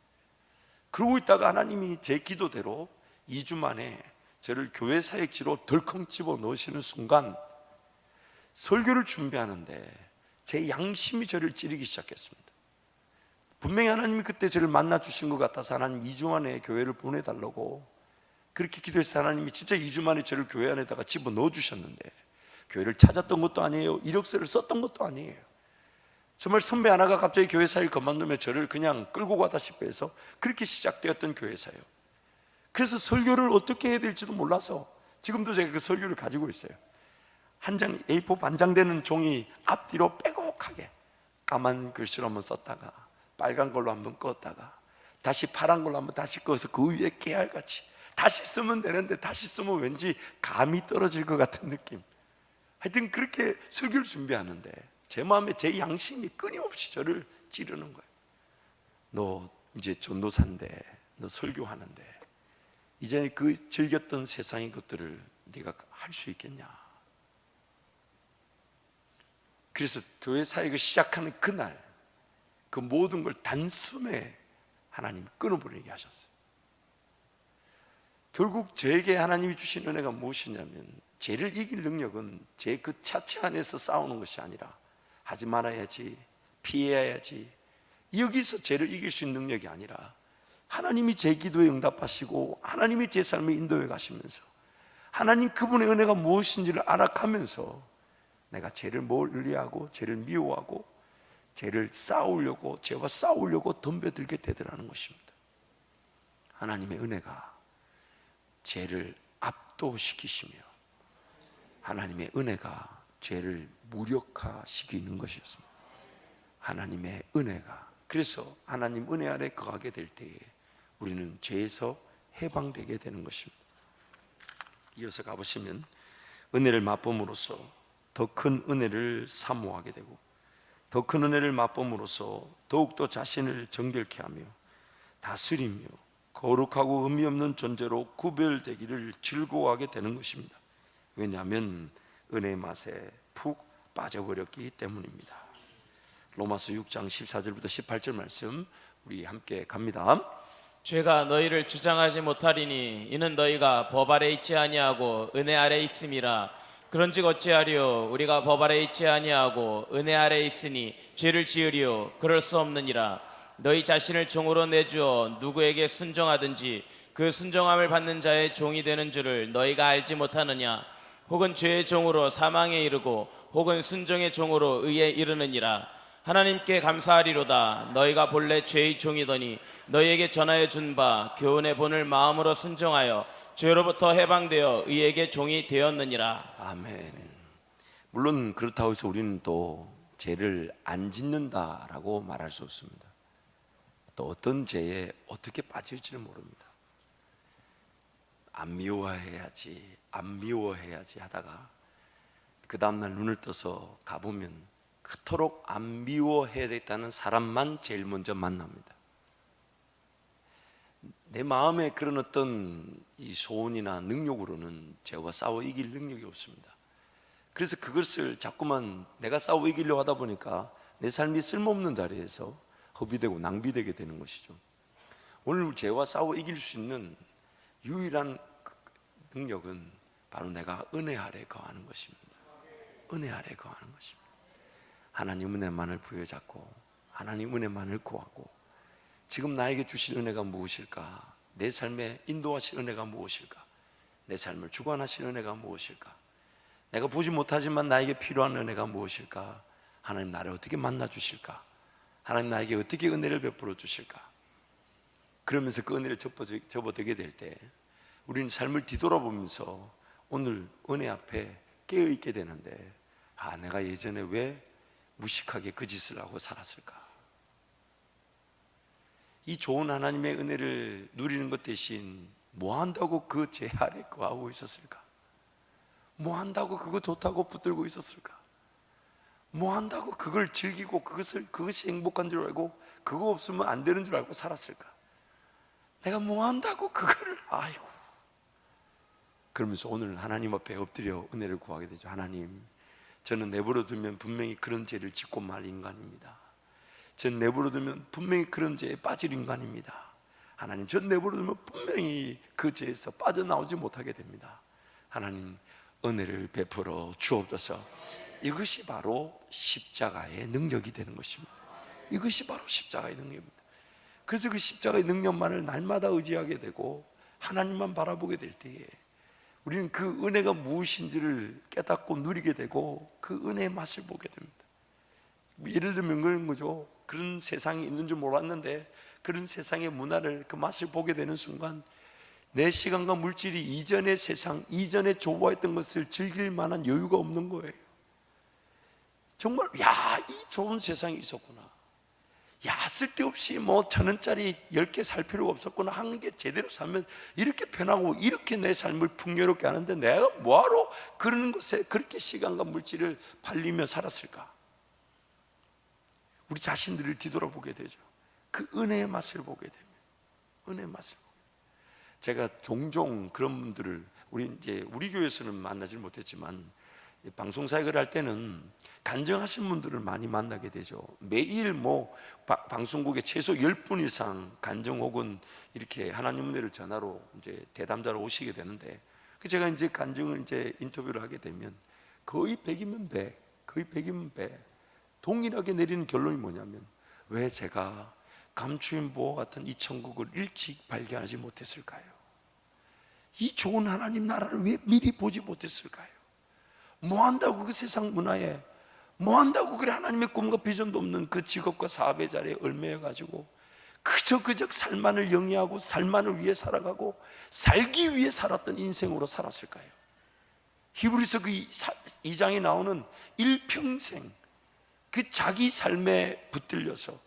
그러고 있다가 하나님이 제 기도대로 2주 만에 저를 교회 사역지로 덜컹 집어 넣으시는 순간 설교를 준비하는데 제 양심이 저를 찌르기 시작했습니다. 분명히 하나님이 그때 저를 만나 주신 것 같아서 하나님 2주 만에 교회를 보내달라고 그렇게 기도해서 하나님이 진짜 2주 만에 저를 교회 안에다가 집어 넣어 주셨는데 교회를 찾았던 것도 아니에요. 이력서를 썼던 것도 아니에요. 정말 선배 하나가 갑자기 교회 사역을 그만두며 저를 그냥 끌고 가다시피 해서 그렇게 시작되었던 교회사예요. 그래서 설교를 어떻게 해야 될지도 몰라서 지금도 제가 그 설교를 가지고 있어요. 한 장 A4 반장 되는 종이 앞뒤로 빼곡하게 까만 글씨로 한번 썼다가 빨간 걸로 한번 껐다가 다시 파란 걸로 한번 다시 꺼서 그 위에 깨알같이 다시 쓰면 되는데 다시 쓰면 왠지 감이 떨어질 것 같은 느낌. 하여튼 그렇게 설교를 준비하는데 제 마음에 제 양심이 끊임없이 저를 찌르는 거예요. 너 이제 전도사인데, 너 설교하는데 이제 그 즐겼던 세상의 것들을 네가 할 수 있겠냐. 그래서 교회 사역을 시작하는 그날 그 모든 걸 단숨에 하나님이 끊어버리게 하셨어요. 결국 저에게 하나님이 주신 은혜가 무엇이냐면 죄를 이길 능력은 제 그 자체 안에서 싸우는 것이 아니라 하지 말아야지, 피해야지, 여기서 죄를 이길 수 있는 능력이 아니라 하나님이 제 기도에 응답하시고 하나님이 제 삶을 인도해 가시면서 하나님 그분의 은혜가 무엇인지를 알아가면서 내가 죄를 멀리하고 죄를 미워하고 죄와 싸우려고 덤벼들게 되더라는 것입니다. 하나님의 은혜가 죄를 압도시키시며 하나님의 은혜가 죄를 무력화시키는 것이었습니다. 하나님의 은혜가, 그래서 하나님 은혜 아래 거하게 될 때에 우리는 죄에서 해방되게 되는 것입니다. 이어서 가보시면 은혜를 맛봄으로써 더 큰 은혜를 사모하게 되고 더 큰 은혜를 맛봄으로써 더욱더 자신을 정결케 하며 다스리며 거룩하고 의미 없는 존재로 구별되기를 즐거워하게 되는 것입니다. 왜냐하면 은혜의 맛에 푹 빠져버렸기 때문입니다. 로마서 6장 14절부터 18절 말씀 우리 함께 갑니다. 죄가 너희를 주장하지 못하리니 이는 너희가 법 아래 있지 아니하고 은혜 아래 있음이라. 그런즉 어찌하리요? 우리가 법 아래 있지 아니하고 은혜 아래 있으니 죄를 지으리요? 그럴 수 없느니라. 너희 자신을 종으로 내주어 누구에게 순종하든지 그 순종함을 받는 자의 종이 되는 줄을 너희가 알지 못하느냐? 혹은 죄의 종으로 사망에 이르고 혹은 순종의 종으로 의에 이르느니라. 하나님께 감사하리로다. 너희가 본래 죄의 종이더니 너희에게 전하여 준 바 교훈의 본을 마음으로 순종하여 죄로부터 해방되어 의에게 종이 되었느니라. 아멘. 물론 그렇다고 해서 우리는 또 죄를 안 짓는다라고 말할 수 없습니다. 또 어떤 죄에 어떻게 빠질지는 모릅니다. 안 미워해야지, 안 미워해야지 하다가 그 다음날 눈을 떠서 가보면 그토록 안 미워해야 되겠다는 사람만 제일 먼저 만납니다. 내 마음에 그런 어떤 이 소원이나 능력으로는 죄와 싸워 이길 능력이 없습니다. 그래서 그것을 자꾸만 내가 싸워 이기려고 하다 보니까 내 삶이 쓸모없는 자리에서 허비되고 낭비되게 되는 것이죠. 오늘 죄와 싸워 이길 수 있는 유일한 능력은 바로 내가 은혜 아래 거하는 것입니다. 은혜 아래 거하는 것입니다. 하나님 은혜만을 부여잡고 하나님 은혜만을 구하고 지금 나에게 주실 은혜가 무엇일까? 내 삶에 인도하실 은혜가 무엇일까? 내 삶을 주관하실 은혜가 무엇일까? 내가 보지 못하지만 나에게 필요한 은혜가 무엇일까? 하나님 나를 어떻게 만나 주실까? 하나님 나에게 어떻게 은혜를 베풀어 주실까? 그러면서 그 은혜를 접어들게 될 때 우리는 삶을 뒤돌아보면서 오늘 은혜 앞에 깨어있게 되는데, 아, 내가 예전에 왜 무식하게 그 짓을 하고 살았을까? 이 좋은 하나님의 은혜를 누리는 것 대신 뭐 한다고 그 죄 아래 거하고 있었을까? 뭐 한다고 그거 좋다고 붙들고 있었을까? 뭐 한다고 그걸 즐기고 그것이 행복한 줄 알고 그거 없으면 안 되는 줄 알고 살았을까? 내가 뭐 한다고 그거를, 아이고. 그러면서 오늘 하나님 앞에 엎드려 은혜를 구하게 되죠. 하나님, 저는 내버려 두면 분명히 그런 죄를 짓고 말 인간입니다. 전 내버려 두면 분명히 그런 죄에 빠질 인간입니다. 하나님, 전 내버려 두면 분명히 그 죄에서 빠져나오지 못하게 됩니다. 하나님, 은혜를 베풀어 주옵소서. 이것이 바로 십자가의 능력이 되는 것입니다. 이것이 바로 십자가의 능력입니다. 그래서 그 십자가의 능력만을 날마다 의지하게 되고 하나님만 바라보게 될 때에 우리는 그 은혜가 무엇인지를 깨닫고 누리게 되고 그 은혜의 맛을 보게 됩니다. 예를 들면 그런 거죠. 그런 세상이 있는 줄 몰랐는데 그런 세상의 문화를, 그 맛을 보게 되는 순간 내 시간과 물질이 이전의 세상, 이전에 좋아했던 것을 즐길 만한 여유가 없는 거예요. 정말, 야, 이 좋은 세상이 있었구나. 야, 쓸데없이 뭐 1,000원짜리 10개 살 필요가 없었구나. 한 개 제대로 살면 이렇게 편하고 이렇게 내 삶을 풍요롭게 하는데 내가 뭐하러 그런 것에 그렇게 시간과 물질을 팔리며 살았을까? 우리 자신들을 뒤돌아보게 되죠. 그 은혜의 맛을 보게 됩니다. 은혜의 맛을 보게. 제가 종종 그런 분들을 우리 교회에서는 만나지 못했지만 방송사역을 할 때는 간증하신 분들을 많이 만나게 되죠. 매일 방송국에 최소 10분 이상 간증 혹은 이렇게 하나님 은혜를 전하러 이제 대담자로 오시게 되는데, 제가 이제 간증을 인터뷰를 하게 되면 거의 100이면 100, 동일하게 내리는 결론이 뭐냐면, 왜 제가 감추인 보호 같은 이 천국을 일찍 발견하지 못했을까요? 이 좋은 하나님 나라를 왜 미리 보지 못했을까요? 뭐 한다고 그 세상 문화에, 뭐 한다고 그래 하나님의 꿈과 비전도 없는 그 직업과 사업의 자리에 얽매여가지고 그저 살만을 영위하고 살만을 위해 살아가고 살기 위해 살았던 인생으로 살았을까요? 히브리서 그 2장에 나오는 일평생 그 자기 삶에 붙들려서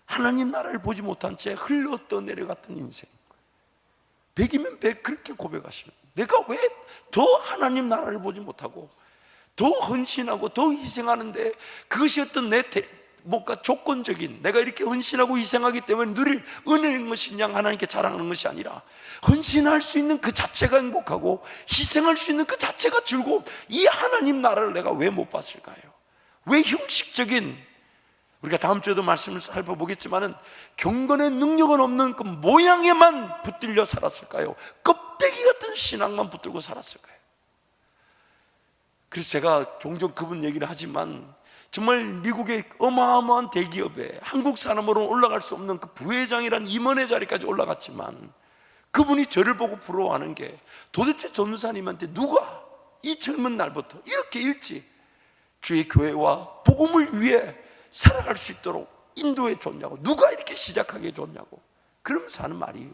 하나님 나라를 보지 못한 채 흘러 떠내려갔던 인생, 100이면 100 그렇게 고백하십니다. 내가 왜 더 하나님 나라를 보지 못하고 더 헌신하고 더 희생하는데, 그것이 어떤 뭔가 조건적인, 내가 이렇게 헌신하고 희생하기 때문에 누릴 은혜인 것이냐 하나님께 자랑하는 것이 아니라 헌신할 수 있는 그 자체가 행복하고 희생할 수 있는 그 자체가 즐거운 이 하나님 나라를 내가 왜 못 봤을까요? 왜 형식적인, 우리가 다음 주에도 말씀을 살펴보겠지만은 경건의 능력은 없는 그 모양에만 붙들려 살았을까요? 껍데기 같은 신앙만 붙들고 살았을까요? 그래서 제가 종종 그분 얘기를 하지만 정말 미국의 어마어마한 대기업에 한국 사람으로는 올라갈 수 없는 그 부회장이라는 임원의 자리까지 올라갔지만 그분이 저를 보고 부러워하는 게, 도대체 전도사님한테 누가 이 젊은 날부터 이렇게 일찍 주의 교회와 복음을 위해 살아갈 수 있도록 인도해 줬냐고. 누가 이렇게 시작하게 해줬냐고. 그러면서 하는 말이,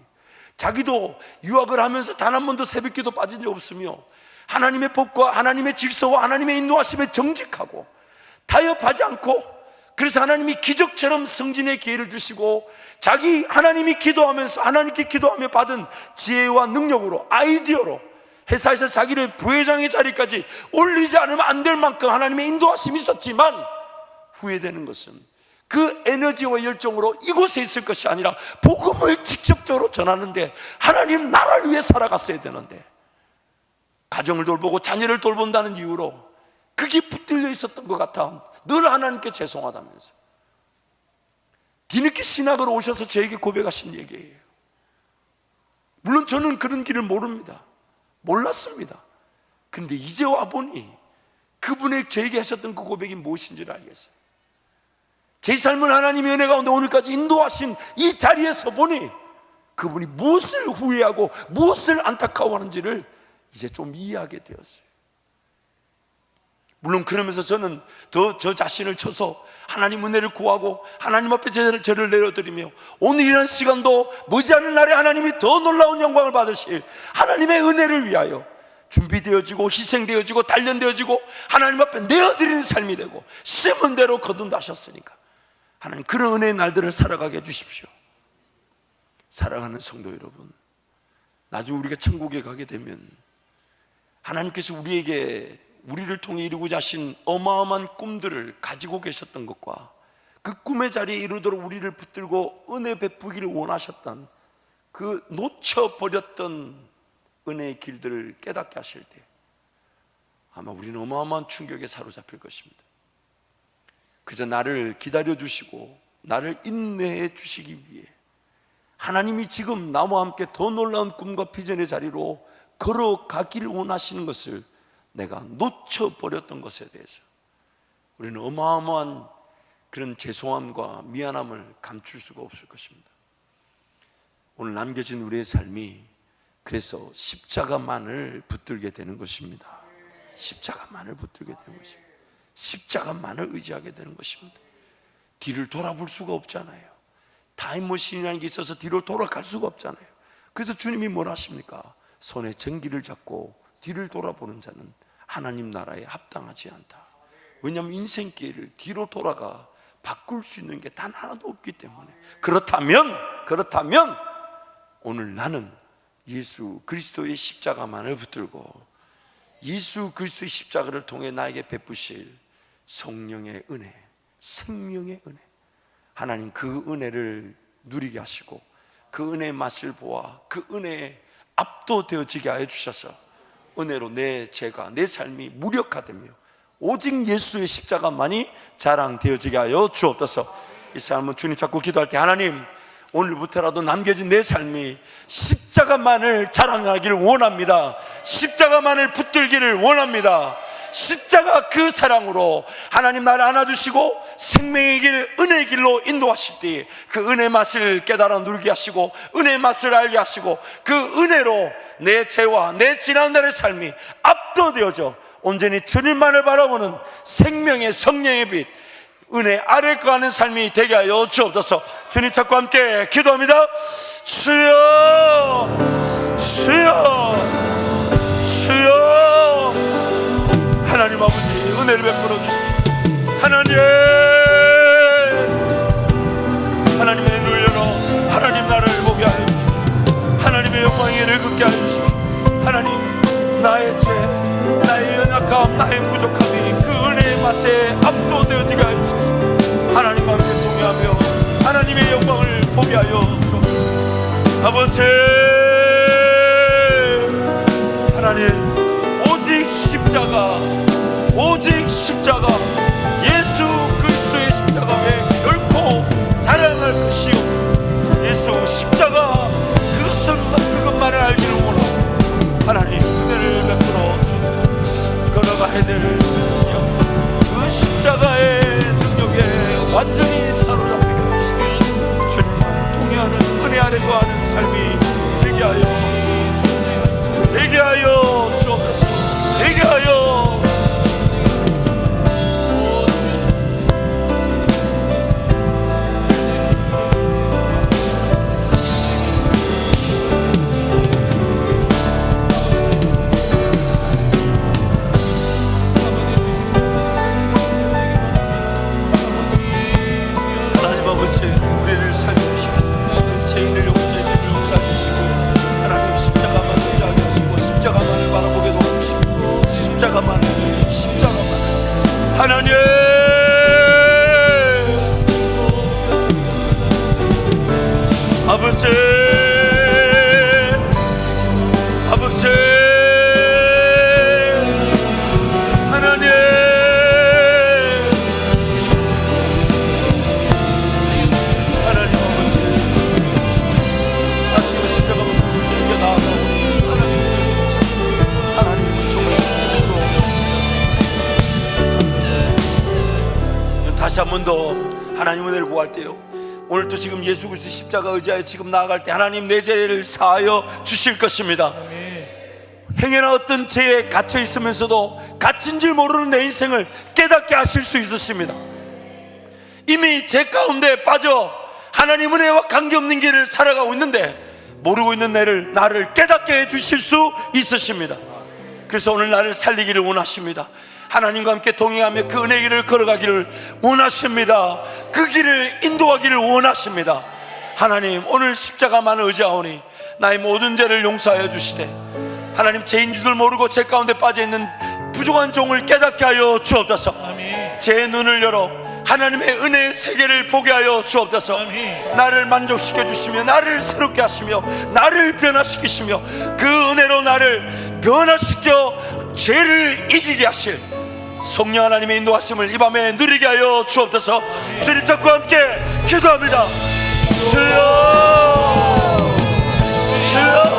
자기도 유학을 하면서 단 한 번도 새벽기도 빠진 적 없으며 하나님의 법과 하나님의 질서와 하나님의 인도하심에 정직하고 타협하지 않고, 그래서 하나님이 기적처럼 승진의 기회를 주시고, 자기 하나님이 기도하면서 하나님께 기도하며 받은 지혜와 능력으로, 아이디어로 회사에서 자기를 부회장의 자리까지 올리지 않으면 안 될 만큼 하나님의 인도하심이 있었지만, 후회되는 것은 그 에너지와 열정으로 이곳에 있을 것이 아니라 복음을 직접적으로 전하는데, 하나님 나라를 위해 살아갔어야 되는데, 가정을 돌보고 자녀를 돌본다는 이유로 그게 붙들려 있었던 것 같아. 늘 하나님께 죄송하다면서. 뒤늦게 신학으로 오셔서 저에게 고백하신 얘기예요. 물론 저는 그런 길을 모릅니다. 몰랐습니다. 근데 이제 와보니 그분의 저에게 하셨던 그 고백이 무엇인지를 알겠어요. 제 삶을 하나님의 은혜 가운데 오늘까지 인도하신 이 자리에서 보니 그분이 무엇을 후회하고 무엇을 안타까워하는지를 이제 좀 이해하게 되었어요. 물론 그러면서 저는 더 저 자신을 쳐서 하나님 은혜를 구하고 하나님 앞에 저를 내려드리며, 오늘이라는 시간도 머지않은 날에 하나님이 더 놀라운 영광을 받으실 하나님의 은혜를 위하여 준비되어지고 희생되어지고 단련되어지고 하나님 앞에 내어드리는 삶이 되고, 심은 대로 거둔다 하셨으니까 하나님 그런 은혜의 날들을 살아가게 해주십시오. 사랑하는 성도 여러분, 나중에 우리가 천국에 가게 되면 하나님께서 우리를 통해 이루고자 하신 어마어마한 꿈들을 가지고 계셨던 것과 그 꿈의 자리에 이르도록 우리를 붙들고 은혜 베푸기를 원하셨던 그 놓쳐버렸던 은혜의 길들을 깨닫게 하실 때 아마 우리는 어마어마한 충격에 사로잡힐 것입니다. 그저 나를 기다려주시고 나를 인내해 주시기 위해 하나님이 지금 나와 함께 더 놀라운 꿈과 비전의 자리로 걸어가기를 원하시는 것을 내가 놓쳐버렸던 것에 대해서 우리는 어마어마한 그런 죄송함과 미안함을 감출 수가 없을 것입니다. 오늘 남겨진 우리의 삶이 그래서 십자가만을 붙들게 되는 것입니다. 십자가만을 붙들게 되는 것입니다. 십자가만을 의지하게 되는 것입니다. 뒤를 돌아볼 수가 없잖아요. 타임머신이라는 게 있어서 뒤로 돌아갈 수가 없잖아요. 그래서 주님이 뭐라 하십니까? 손에 전기를 잡고 뒤를 돌아보는 자는 하나님 나라에 합당하지 않다. 왜냐하면 인생 기회를 뒤로 돌아가 바꿀 수 있는 게 단 하나도 없기 때문에. 그렇다면 오늘 나는 예수 그리스도의 십자가만을 붙들고 예수 그리스도의 십자가를 통해 나에게 베푸실 성령의 은혜, 생명의 은혜, 하나님 그 은혜를 누리게 하시고 그 은혜의 맛을 보아 그 은혜에 압도되어지게 하여 주셔서 은혜로 내 죄가, 내 삶이 무력화되며 오직 예수의 십자가만이 자랑되어지게 하여 주옵소서. 이 사람은 주님 잡고 기도할 때, 하나님 오늘부터라도 남겨진 내 삶이 십자가만을 자랑하기를 원합니다. 십자가만을 붙들기를 원합니다. 십자가 그 사랑으로 하나님 나를 안아주시고 생명의 길, 은혜의 길로 인도하실 때 그 은혜의 맛을 깨달아 누리게 하시고 은혜의 맛을 알게 하시고 그 은혜로 내 죄와 내 지난날의 삶이 압도되어져 온전히 주님만을 바라보는 생명의 성령의 빛, 은혜 아래 거하는 삶이 되게 하여 주옵소서. 주님 찾고 함께 기도합니다. 주여, 주여, 주여. 하나님 아버지 은혜를 베풀어 주십시오. 하나님의 눈을 열어 하나님 나를 보게 하여 주십시오. 하나님의 영광의 은혜를 긋게 하여 주십시오. 하나님 나의 죄, 나의 연약함, 나의 부족함이 그 은혜의 맛에 압도되어지게 하여 주십시오. 하나님과 함께 동의하며 하나님의 영광을 보게 하여 주옵소서. 아버지 하나님 오직 십자가, 오직 십자가, 예수 그리스도의 십자가 외에 결코 자랑할 것이 없고 예수 십자가 그것만을 알기를 원하고 하나님 은혜를 베풀어 주옵소서. 걸어가야 될 능력, 그 십자가의 능력에 완전히 사로잡히게 하시고 주님과 동의하는 은혜 아래 거하는 삶이 되게 하여 주옵소서. 되게 하여 주옵소서. 되게 하여 다시 한 번 더 하나님 은혜를 구할 때요, 오늘도 지금 예수 그리스도 십자가 의지하여 지금 나아갈 때 하나님 내 죄를 사하여 주실 것입니다. 행여나 어떤 죄에 갇혀 있으면서도 갇힌 줄 모르는 내 인생을 깨닫게 하실 수 있으십니다. 이미 죄 가운데 빠져 하나님 은혜와 관계없는 길을 살아가고 있는데 모르고 있는 나를 깨닫게 해주실 수 있으십니다. 그래서 오늘 나를 살리기를 원하십니다. 하나님과 함께 동행하며 그 은혜 길을 걸어가기를 원하십니다. 그 길을 인도하기를 원하십니다. 하나님, 오늘 십자가만 의지하오니 나의 모든 죄를 용서하여 주시되 하나님, 죄인 줄을 모르고 죄 가운데 빠져있는 부족한 종을 깨닫게 하여 주옵소서. 제 눈을 열어 하나님의 은혜의 세계를 보게 하여 주옵소서. 나를 만족시켜 주시며 나를 새롭게 하시며 나를 변화시키시며 그 은혜로 나를 변화시켜 죄를 이기게 하실 성령 하나님의 인도하심을 이 밤에 누리게 하여 주옵소서. 주님 찾고 함께 기도합니다. 주여, 주여,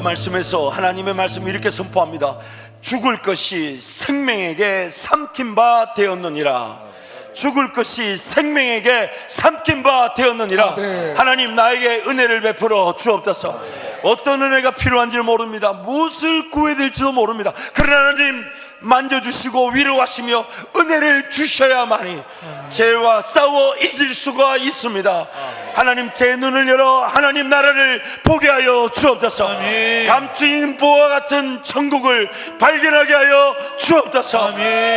말씀에서 하나님의 말씀을 이렇게 선포합니다. 죽을 것이 생명에게 삼킨 바 되었느니라. 죽을 것이 생명에게 삼킨 바 되었느니라. 네. 하나님, 나에게 은혜를 베풀어 주옵소서. 어떤 은혜가 필요한지를 모릅니다. 무엇을 구해야 될지도 모릅니다. 그러나 하나님, 만져주시고 위로하시며 은혜를 주셔야만이 죄와 싸워 이길 수가 있습니다. 하나님, 제 눈을 열어 하나님 나라를 보게 하여 주옵소서. 감추인 보화 같은 천국을 발견하게 하여 주옵소서.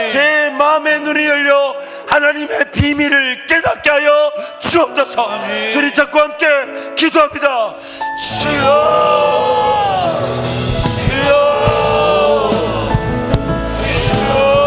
제 마음의 눈이 열려 하나님의 비밀을 깨닫게 하여 주옵소서. 주님 찾고 함께 기도합니다. 주여, 주여, 주여.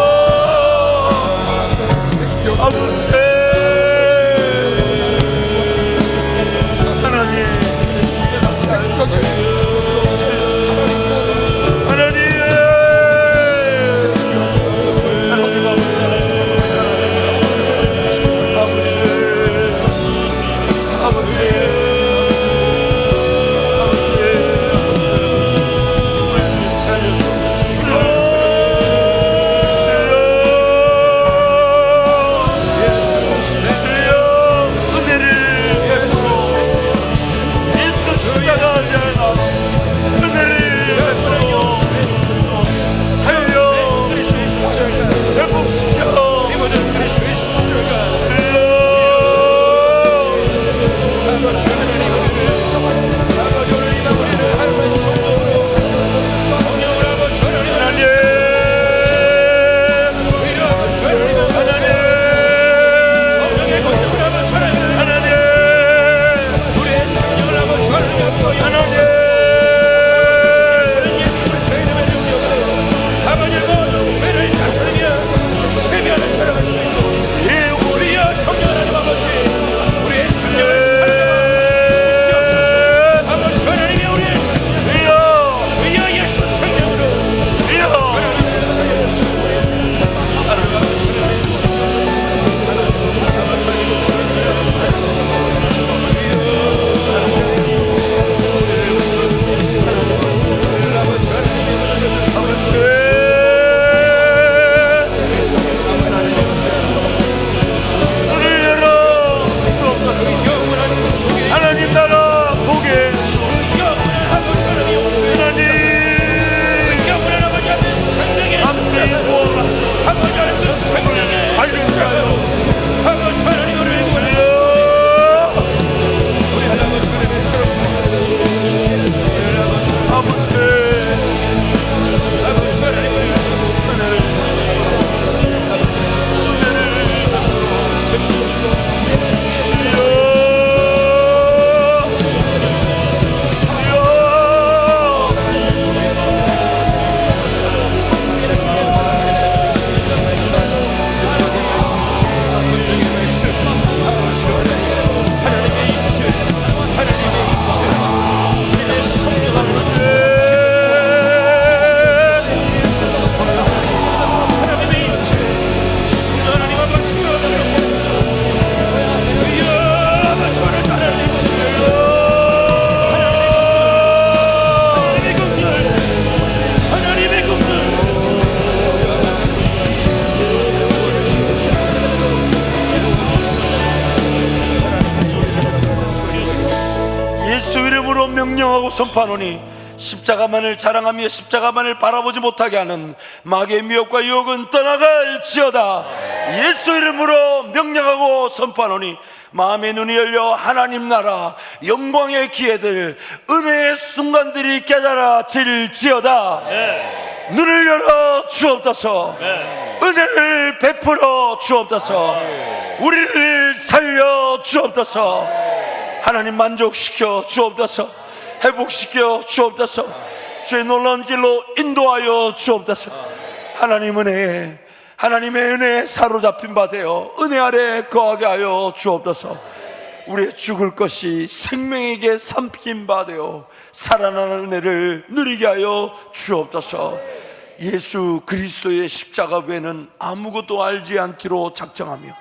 명령하고 선포하노니 십자가만을 자랑하며 십자가만을 바라보지 못하게 하는 마귀의 미혹과 유혹은 떠나갈지어다. 예수 이름으로 명령하고 선포하노니 마음의 눈이 열려 하나님 나라 영광의 기회들 은혜의 순간들이 깨달아질지어다. 눈을 열어 주옵소서. 은혜를 베풀어 주옵소서. 우리를 살려 주옵소서. 하나님 만족시켜 주옵소서. 회복시켜 주옵소서. 주의 놀라운 길로 인도하여 주옵소서. 하나님 은혜, 하나님의 은혜에 사로잡힌 바 되어 은혜 아래 거하게 하여 주옵소서. 우리의 죽을 것이 생명에게 삼킨 바 되어 살아나는 은혜를 누리게 하여 주옵소서. 예수 그리스도의 십자가 외에는 아무것도 알지 않기로 작정하며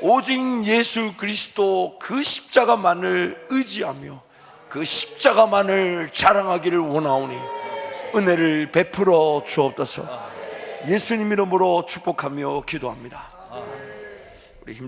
오직 예수 그리스도 그 십자가만을 의지하며 그 십자가만을 자랑하기를 원하오니 은혜를 베풀어 주옵소서. 예수님 이름으로 축복하며 기도합니다.